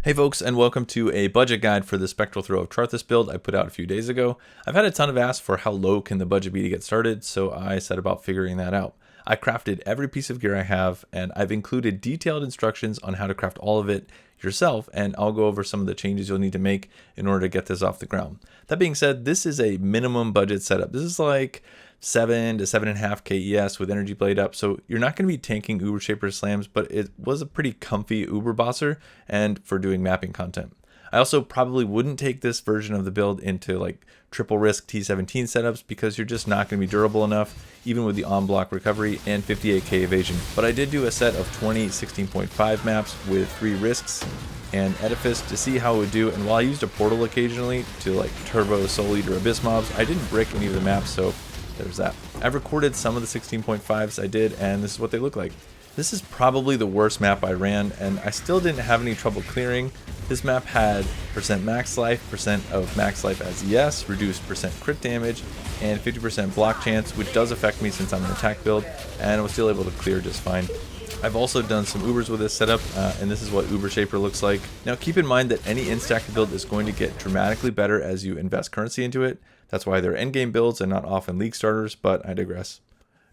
Hey folks, and welcome to a budget guide for the Spectral Throw of Trarthus build I put out a few days ago. I've had a ton of asks for how low can the budget be to get started, so I set about figuring that out. I crafted every piece of gear I have, and I've included detailed instructions on how to craft all of it yourself, and I'll go over some of the changes you'll need to make in order to get this off the ground. That being said, this is a minimum budget setup. This is like 7 to 7.5 KES with energy blade up, so you're not going to be tanking Uber Shaper slams, but it was a pretty comfy Uber bosser and for doing mapping content. I also probably wouldn't take this version of the build into like triple risk T17 setups because you're just not going to be durable enough, even with the on-block recovery and 58k evasion. But I did do a set of 20 16.5 maps with 3 risks and edifice to see how it would do, and while I used a portal occasionally to like turbo soul eater abyss mobs, I didn't brick any of the maps, so there's that. I've recorded some of the 16.5s I did, and this is what they look like. This is probably the worst map I ran, and I still didn't have any trouble clearing. This map had % max life, % of max life as ES, reduced % crit damage, and 50% block chance, which does affect me since I'm an attack build, and I was still able to clear just fine. I've also done some Ubers with this setup, and this is what Uber Shaper looks like. Now keep in mind that any instack build is going to get dramatically better as you invest currency into it. That's why they're endgame builds and not often league starters, but I digress.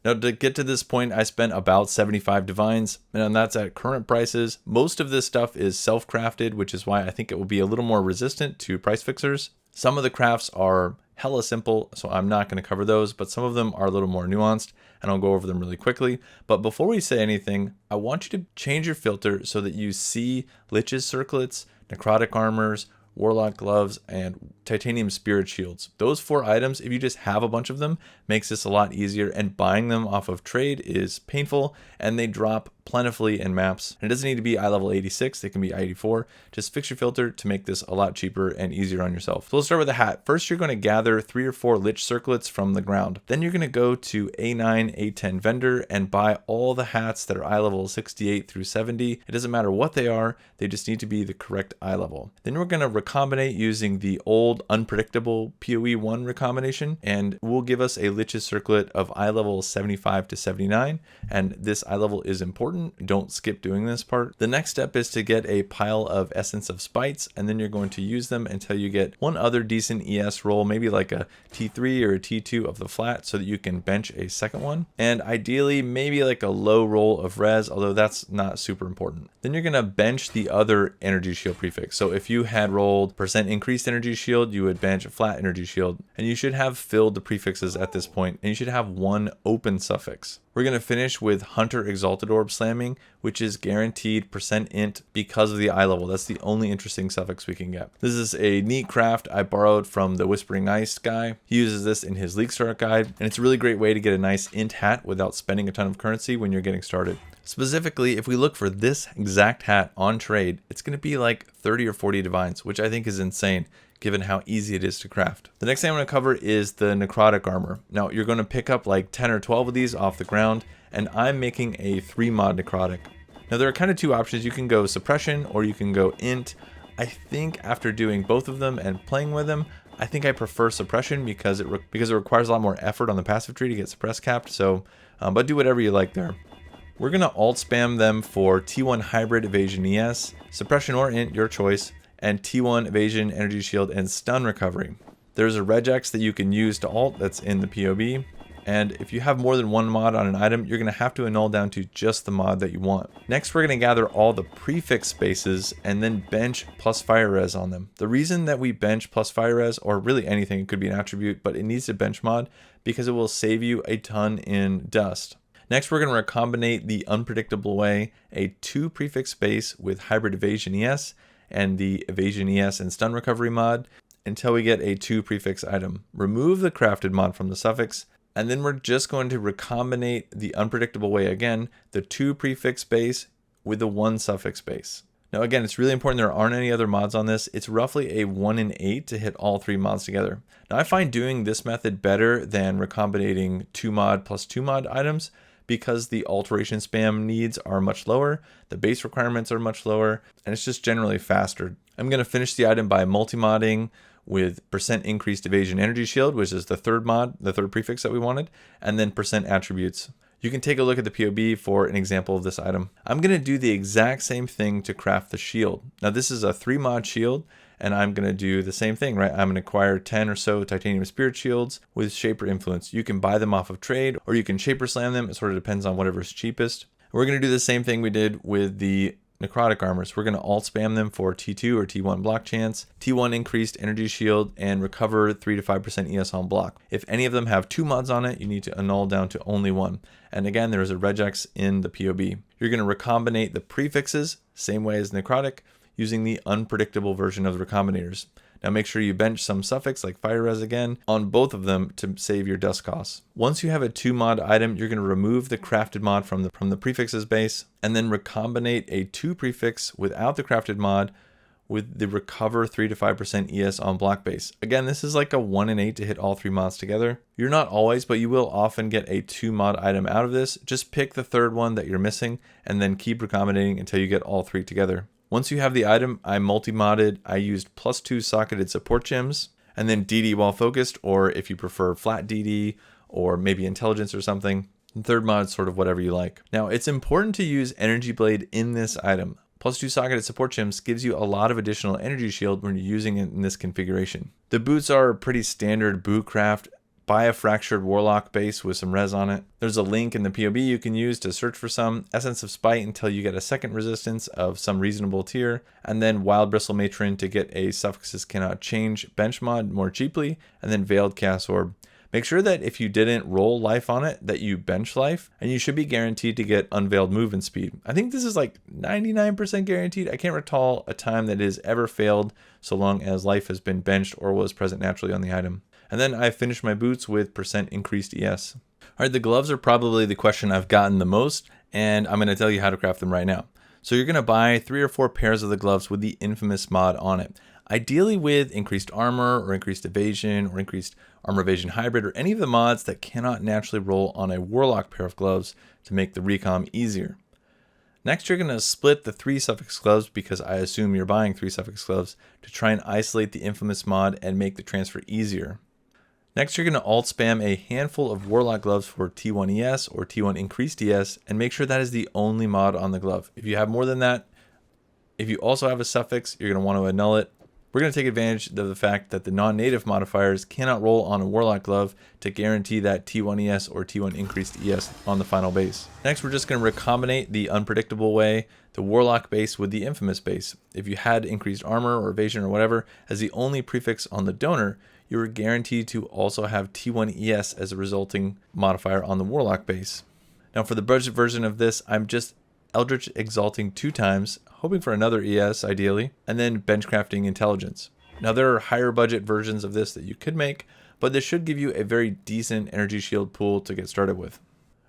Now to get to this point, I spent about 75 divines, and that's at current prices. Most of this stuff is self-crafted, which is why I think it will be a little more resistant to price fixers. Some of the crafts are hella simple, so I'm not going to cover those, but some of them are a little more nuanced, and I'll go over them really quickly. But before we say anything, I want you to change your filter so that you see Lich's circlets, Necrotic Armors, Warlock gloves, and titanium spirit shields. Those 4 items, if you just have a bunch of them, makes this a lot easier, and buying them off of trade is painful, and they drop plentifully in maps. And it doesn't need to be eye level 86, they can be eye 84. Just fix your filter to make this a lot cheaper and easier on yourself. So let's start with the hat. First, you're going to gather 3 or 4 Lich circlets from the ground. Then you're going to go to A9, A10 vendor and buy all the hats that are eye level 68 through 70. It doesn't matter what they are, they just need to be the correct eye level. Then we're going to recombinate using the old unpredictable PoE 1 recombination, and will give us a Lich's circlet of eye level 75 to 79, and this eye level is important. Don't skip doing this part. The next step is to get a pile of Essence of Spites, and then you're going to use them until you get one other decent ES roll, maybe like a T3 or a T2 of the flat, so that you can bench a second one, and ideally maybe like a low roll of res, although that's not super important. Then you're going to bench the other energy shield prefix. So if you had rolled % increased energy shield, you would bench a flat energy shield, and you should have filled the prefixes at this point, and you should have 1 open suffix. We're going to finish with Hunter Exalted Orb slamming, which is guaranteed % int because of the eye level. That's the only interesting suffix we can get. This is a neat craft I borrowed from the Whispering Ice guy. He uses this in his League Start guide, and it's a really great way to get a nice int hat without spending a ton of currency when you're getting started. Specifically, if we look for this exact hat on trade, it's going to be like 30 or 40 divines, which I think is insane given how easy it is to craft. The next thing I'm going to cover is the Necrotic Armor. Now, you're going to pick up like 10 or 12 of these off the ground, and I'm making a 3 mod Necrotic. Now, there are kind of 2 options. You can go suppression or you can go int. I think after doing both of them and playing with them, I think I prefer suppression because it requires a lot more effort on the passive tree to get suppress capped. So, but do whatever you like there. We're going to alt spam them for T1 hybrid evasion ES, suppression or int, your choice, and T1 evasion, energy shield, and stun recovery. There's a regex that you can use to alt that's in the POB, and if you have more than 1 mod on an item, you're going to have to annul down to just the mod that you want. Next, we're going to gather all the prefix spaces and then bench plus fire res on them. The reason that we bench plus fire res, or really anything, it could be an attribute, but it needs a bench mod because it will save you a ton in dust. Next, we're going to recombinate the unpredictable way a 2 prefix space with hybrid evasion ES and the evasion ES and stun recovery mod until we get a 2 prefix item. Remove the crafted mod from the suffix, and then we're just going to recombinate the unpredictable way again, the 2 prefix base with the 1 suffix base. Now again, it's really important there aren't any other mods on this. It's roughly a 1 in 8 to hit all 3 mods together. Now I find doing this method better than recombinating 2 mod plus 2 mod items, because the alteration spam needs are much lower, the base requirements are much lower, and it's just generally faster. I'm going to finish the item by multi-modding with % increased evasion energy shield, which is the 3rd mod, the 3rd prefix that we wanted, and then % attributes. You can take a look at the POB for an example of this item. I'm going to do the exact same thing to craft the shield. Now this is a 3 mod shield, and I'm going to do the same thing, right? I'm going to acquire 10 or so titanium spirit shields with Shaper influence. You can buy them off of trade, or you can Shaper slam them. It sort of depends on whatever's cheapest. We're going to do the same thing we did with the Necrotic Armors. We're going to alt spam them for T2 or T1 block chance, T1 increased energy shield, and recover 3 to 5% ES on block. If any of them have 2 mods on it, you need to annul down to only 1. And again, there is a regex in the POB. You're going to recombinate the prefixes, same way as Necrotic, using the unpredictable version of the recombinators. Now make sure you bench some suffix like fire res again on both of them to save your dust costs. Once you have a 2 mod item, you're going to remove the crafted mod from the prefixes base, and then recombinate a 2 prefix without the crafted mod with the recover 3 to 5% ES on block base. Again, this is like a 1 in 8 to hit all 3 mods together. You're not always, but you will often get a 2 mod item out of this. Just pick the 3rd one that you're missing and then keep recombinating until you get all 3 together. Once you have the item, I multi-modded. I used +2 socketed support gems, and then DD while focused, or if you prefer flat DD, or maybe intelligence or something. And 3rd mod, sort of whatever you like. Now, it's important to use Energy Blade in this item. +2 socketed support gems gives you a lot of additional energy shield when you're using it in this configuration. The boots are a pretty standard boot craft. Buy a fractured Warlock base with some res on it. There's a link in the POB you can use to search for some. Essence of Spite until you get a 2nd resistance of some reasonable tier. And then Wild Bristle Matron to get a Suffixes Cannot Change bench mod more cheaply. And then Veiled Chaos Orb. Make sure that if you didn't roll life on it, that you bench life. And you should be guaranteed to get Unveiled movement speed. I think this is like 99% guaranteed. I can't recall a time that it has ever failed so long as life has been benched or was present naturally on the item. And then I finished my boots with % increased ES. All right, the gloves are probably the question I've gotten the most, and I'm going to tell you how to craft them right now. So you're going to buy 3 or 4 pairs of the gloves with the infamous mod on it. Ideally with increased armor or increased evasion or increased armor evasion hybrid or any of the mods that cannot naturally roll on a Warlock pair of gloves to make the recom easier. Next, you're going to split the 3 suffix gloves, because I assume you're buying 3 suffix gloves, to try and isolate the infamous mod and make the transfer easier. Next, you're going to alt spam a handful of Warlock gloves for T1 ES or T1 increased ES, and make sure that is the only mod on the glove. If you have more than that, if you also have a suffix, you're going to want to annul it. We're going to take advantage of the fact that the non-native modifiers cannot roll on a Warlock glove to guarantee that T1 ES or T1 increased ES on the final base. Next, we're just going to recombinate the unpredictable way the Warlock base with the infamous base. If you had increased armor or evasion or whatever as the only prefix on the donor, you are guaranteed to also have T1 ES as a resulting modifier on the Warlock base. Now for the budget version of this, I'm just Eldritch Exalting 2 times, hoping for another ES ideally, and then benchcrafting Intelligence. Now there are higher budget versions of this that you could make, but this should give you a very decent energy shield pool to get started with.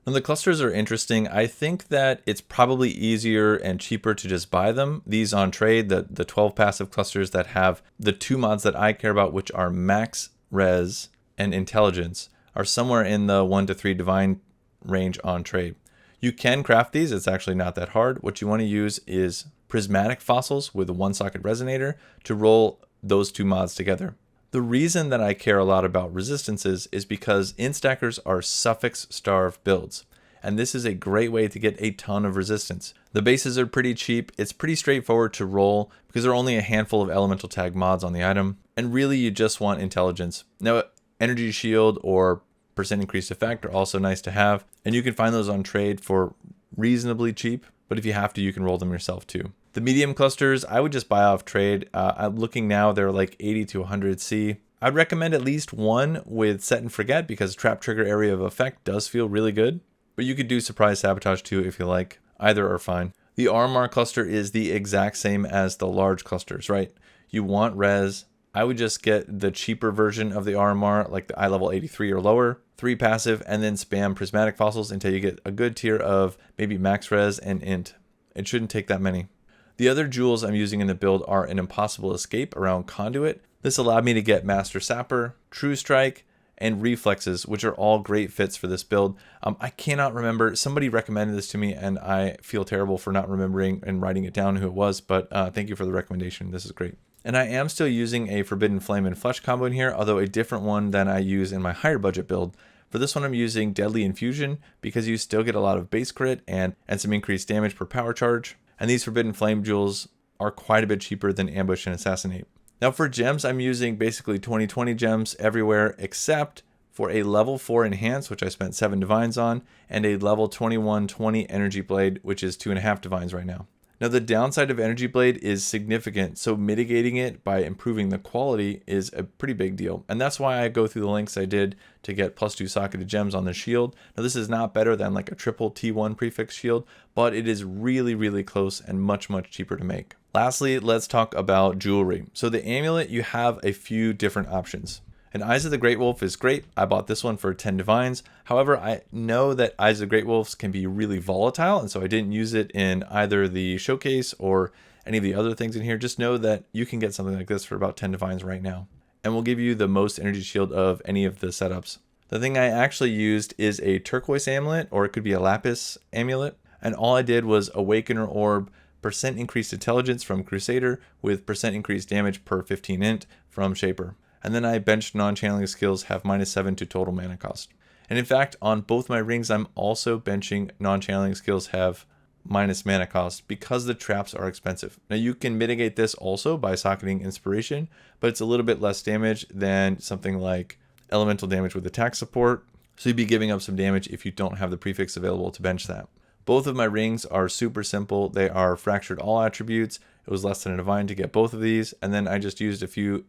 Now the clusters are interesting. I think that it's probably easier and cheaper to just buy them. These on trade, the 12 passive clusters that have the 2 mods that I care about, which are Max Res and Intelligence, are somewhere in the 1 to 3 divine range on trade. You can craft these, it's actually not that hard. What you want to use is prismatic fossils with a 1 socket resonator to roll those 2 mods together. The reason that I care a lot about resistances is because instackers are suffix starved builds, and this is a great way to get a ton of resistance. The bases are pretty cheap, it's pretty straightforward to roll because there are only a handful of elemental tag mods on the item, and really you just want intelligence. Now energy shield or % increased effect are also nice to have, and you can find those on trade for reasonably cheap, but if you have to, you can roll them yourself too. The medium clusters, I would just buy off trade. I'm looking now, they're like 80 to 100 C. I'd recommend at least 1 with Set and Forget because trap trigger area of effect does feel really good. But you could do Surprise Sabotage too if you like. Either are fine. The RMR cluster is the exact same as the large clusters, right? You want res. I would just get the cheaper version of the RMR, like the eye level 83 or lower, 3 passive, and then spam prismatic fossils until you get a good tier of maybe max res and int. It shouldn't take that many. The other jewels I'm using in the build are an Impossible Escape around Conduit. This allowed me to get Master Sapper, True Strike, and Reflexes, which are all great fits for this build. I cannot remember, somebody recommended this to me and I feel terrible for not remembering and writing it down who it was, but thank you for the recommendation, this is great. And I am still using a Forbidden Flame and Flesh combo in here, although a different one than I use in my higher budget build. For this one, I'm using Deadly Infusion because you still get a lot of base crit and some increased damage per power charge. And these Forbidden Flame jewels are quite a bit cheaper than Ambush and Assassinate. Now for gems, I'm using basically 20/20 gems everywhere except for a level 4 Enhance, which I spent 7 divines on, and a level 21/20 Energy Blade, which is 2.5 divines right now. Now the downside of Energy Blade is significant, so mitigating it by improving the quality is a pretty big deal. And that's why I go through the links I did to get +2 socketed gems on the shield. Now this is not better than like a triple T1 prefix shield, but it is really, really close and much, much cheaper to make. Lastly, let's talk about jewelry. So the amulet, you have a few different options. And Eyes of the Great Wolf is great. I bought this one for 10 divines. However, I know that Eyes of the Great Wolves can be really volatile, and so I didn't use it in either the showcase or any of the other things in here. Just know that you can get something like this for about 10 divines right now. And will give you the most energy shield of any of the setups. The thing I actually used is a turquoise amulet, or it could be a lapis amulet. And all I did was Awakener Orb, % increased intelligence from Crusader with % increased damage per 15 int from Shaper. And then I benched non-channeling skills have -7 to total mana cost. And in fact, on both my rings, I'm also benching non-channeling skills have minus mana cost because the traps are expensive. Now you can mitigate this also by socketing Inspiration, but it's a little bit less damage than something like elemental damage with attack support. So you'd be giving up some damage if you don't have the prefix available to bench that. Both of my rings are super simple. They are fractured all attributes. It was less than a divine to get both of these, and then I just used a few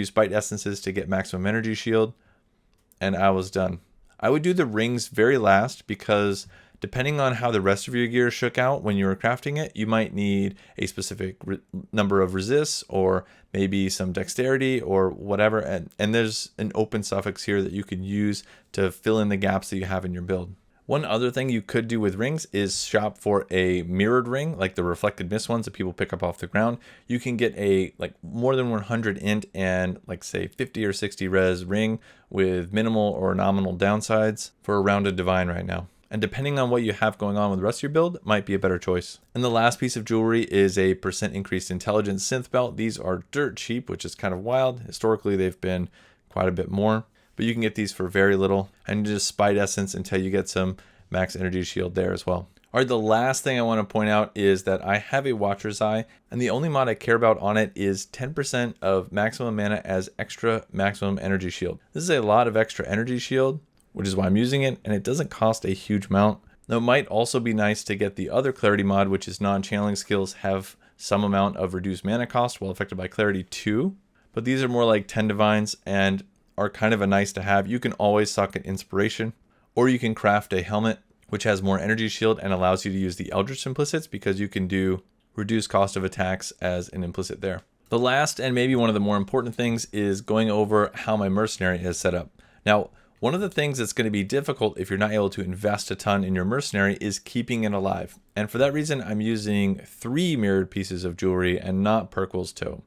Spite Essences to get maximum energy shield, and I was done. I would do the rings very last because depending on how the rest of your gear shook out when you were crafting it, you might need a specific number of resists or maybe some dexterity or whatever, and there's an open suffix here that you can use to fill in the gaps that you have in your build. One other thing you could do with rings is shop for a mirrored ring, like the reflected mist ones that people pick up off the ground. You can get a like more than 100 int and like say 50 or 60 res ring with minimal or nominal downsides for a rounded divine right now. And depending on what you have going on with the rest of your build, might be a better choice. And the last piece of jewelry is a % increased intelligence synth belt. These are dirt cheap, which is kind of wild. Historically, they've been quite a bit more. But you can get these for very little and just Spite Essence until you get some max energy shield there as well. All right, the last thing I want to point out is that I have a Watcher's Eye, and the only mod I care about on it is 10% of maximum mana as extra maximum energy shield. This is a lot of extra energy shield, which is why I'm using it, and it doesn't cost a huge amount. Now, it might also be nice to get the other Clarity mod, which is non-channeling skills have some amount of reduced mana cost while affected by Clarity 2, but these are more like 10 divines and are kind of a nice to have. You can always socket Inspiration, or you can craft a helmet which has more energy shield and allows you to use the Eldritch implicits because you can do reduced cost of attacks as an implicit there. The last and maybe one of the more important things is going over how my Mercenary is set up. Now, one of the things that's going to be difficult if you're not able to invest a ton in your Mercenary is keeping it alive. And for that reason, I'm using 3 mirrored pieces of jewelry and not Perquil's Toe.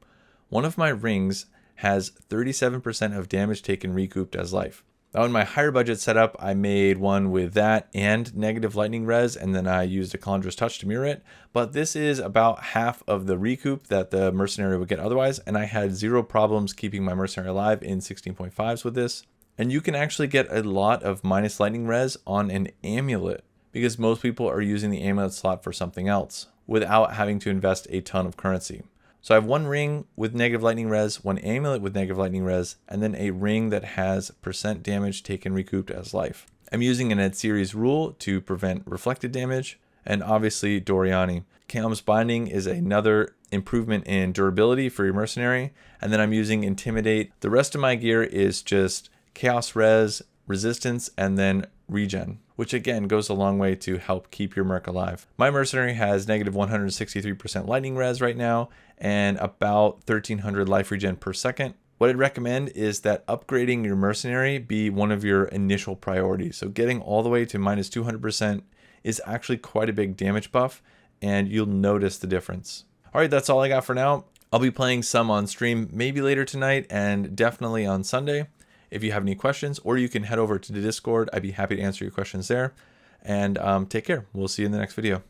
One of my rings has 37% of damage taken recouped as life. Now in my higher budget setup, I made one with that and negative lightning res, and then I used a Calandra's Touch to mirror it. But this is about half of the recoup that the Mercenary would get otherwise, and I had 0 problems keeping my Mercenary alive in 16.5s with this. And you can actually get a lot of minus lightning res on an amulet because most people are using the amulet slot for something else without having to invest a ton of currency. So I have 1 ring with negative lightning res, 1 amulet with negative lightning res, and then a ring that has % damage taken recouped as life. I'm using an Ed series rule to prevent reflected damage, and obviously Doriani. Calum's Binding is another improvement in durability for your Mercenary, and then I'm using Intimidate. The rest of my gear is just Chaos Res, Resistance, and then Regen, which again goes a long way to help keep your Merc alive. My Mercenary has negative 163% lightning res right now and about 1300 life regen per second. What I'd recommend is that upgrading your Mercenary be one of your initial priorities. So getting all the way to minus 200% is actually quite a big damage buff, and you'll notice the difference. All right, that's all I got for now. I'll be playing some on stream maybe later tonight and definitely on Sunday. If you have any questions, or you can head over to the Discord. I'd be happy to answer your questions there. And take care. We'll see you in the next video.